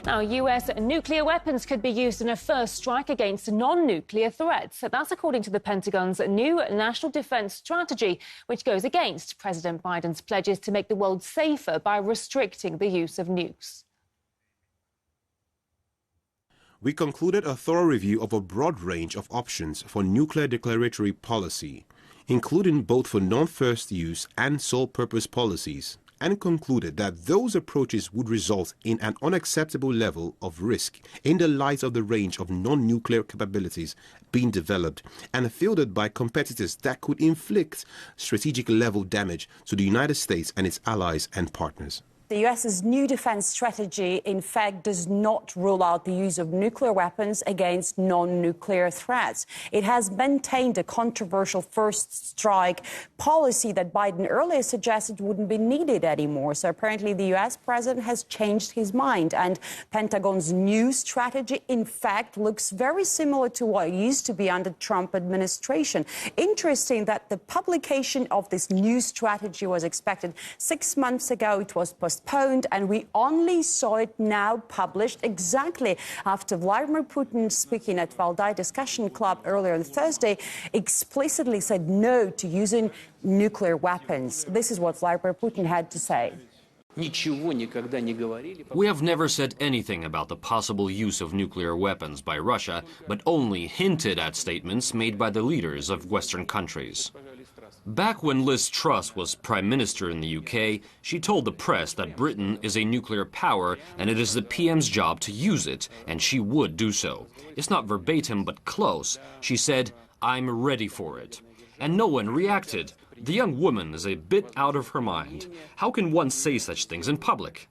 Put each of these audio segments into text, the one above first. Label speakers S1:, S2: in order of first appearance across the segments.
S1: Now, US nuclear weapons could be used in a first strike against non-nuclear threats. That's according to the Pentagon's new national defense strategy, which goes against President Biden's pledges to make the world safer by restricting the use of nukes.
S2: We concluded a thorough review of a broad range of options for nuclear declaratory policy, including both for non-first use and sole-purpose policies, and concluded that those approaches would result in an unacceptable level of risk in the light of the range of non-nuclear capabilities being developed and fielded by competitors that could inflict strategic-level damage to the United States and its allies and partners.
S3: The U.S.'s new defense strategy, in fact, does not rule out the use of nuclear weapons against non-nuclear threats. It has maintained a controversial first strike policy that Biden earlier suggested wouldn't be needed anymore. So apparently the U.S. president has changed his mind. And Pentagon's new strategy, in fact, looks very similar to what used to be under the Trump administration. Interesting that the publication of this new strategy was expected 6 months ago. It was postponed, and we only saw it now published exactly after Vladimir Putin, speaking at Valdai Discussion Club earlier on Thursday, explicitly said no to using nuclear weapons. This is what Vladimir Putin had to say.
S4: We have never said anything about the possible use of nuclear weapons by Russia, but only hinted at statements made by the leaders of Western countries. Back when Liz Truss was Prime Minister in the UK, she told the press that Britain is a nuclear power and it is the PM's job to use it, and she would do so. It's not verbatim, but close. She said, "I'm ready for it." And no one reacted. The young woman is a bit out of her mind. How can one say such things in public?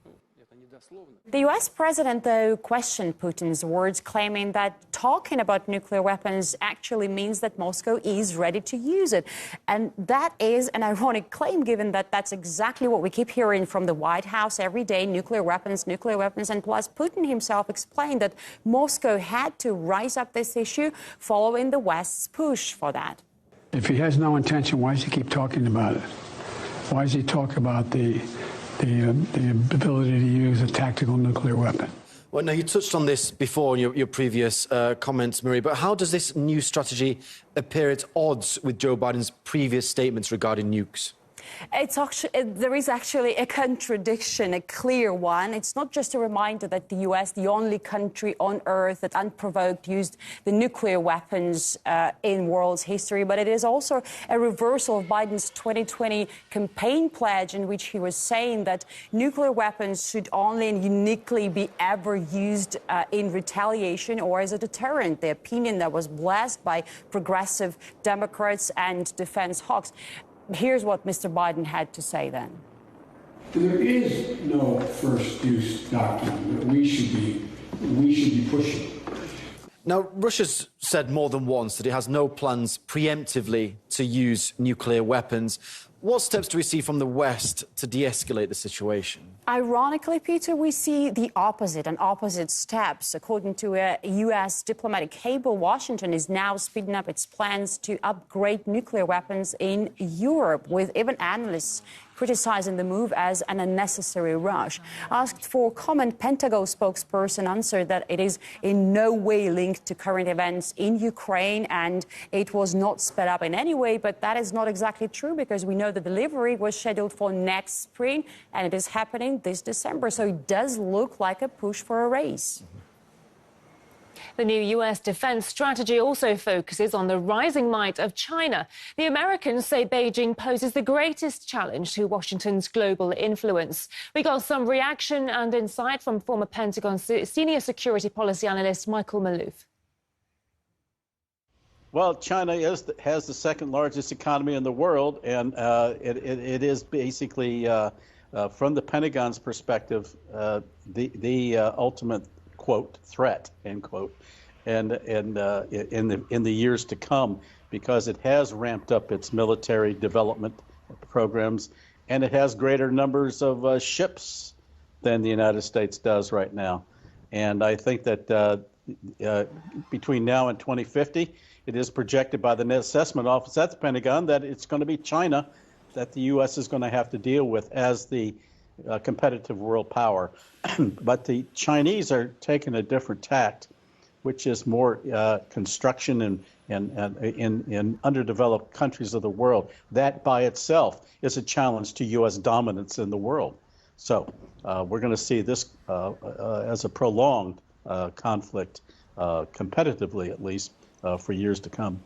S3: The U.S. president, though, questioned Putin's words, claiming that talking about nuclear weapons actually means that Moscow is ready to use it. And that is an ironic claim, given that that's exactly what we keep hearing from the White House every day, nuclear weapons. And plus, Putin himself explained that Moscow had to rise up this issue following the West's push for that.
S5: If he has no intention, why does he keep talking about it? Why does he talk about the ability to use a tactical nuclear weapon?
S6: Well, now, you touched on this before in your previous comments, Marie, but how does this new strategy appear at odds with Joe Biden's previous statements regarding nukes?
S3: There is actually a contradiction, a clear one. It's not just a reminder that the U.S., the only country on Earth that unprovoked used the nuclear weapons in world's history, but it is also a reversal of Biden's 2020 campaign pledge, in which he was saying that nuclear weapons should only and uniquely be ever used in retaliation or as a deterrent, the opinion that was blessed by progressive Democrats and defense hawks. Here's what Mr. Biden had to say then.
S5: There is no first use doctrine that we should be pushing.
S6: Now, Russia's said more than once that it has no plans preemptively to use nuclear weapons. What steps do we see from the West to de-escalate the situation?
S3: Ironically, Peter, we see the opposite and opposite steps. According to a U.S. diplomatic cable, Washington is now speeding up its plans to upgrade nuclear weapons in Europe, with even analysts criticizing the move as an unnecessary rush. Asked for comment, Pentagon spokesperson answered that it is in no way linked to current events in Ukraine and it was not sped up in any way. But that is not exactly true, because we know the delivery was scheduled for next spring and it is happening this December. So it does look like a push for a race.
S1: The new U.S. defense strategy also focuses on the rising might of China. The Americans say Beijing poses the greatest challenge to Washington's global influence. We got some reaction and insight from former Pentagon senior security policy analyst Michael Malouf.
S7: Well, China has the second largest economy in the world, and it is basically, from the Pentagon's perspective, the ultimate, quote, threat, end quote, and in the years to come, because it has ramped up its military development programs, and it has greater numbers of ships than the United States does right now. And I think that between now and 2050, it is projected by the Net Assessment Office at the Pentagon that it's going to be China that the U.S. is going to have to deal with as the competitive world power. But the Chinese are taking a different tact, which is more construction in underdeveloped countries of the world. That by itself is a challenge to U.S. dominance in the world. So we're going to see this as a prolonged conflict, competitively at least, for years to come.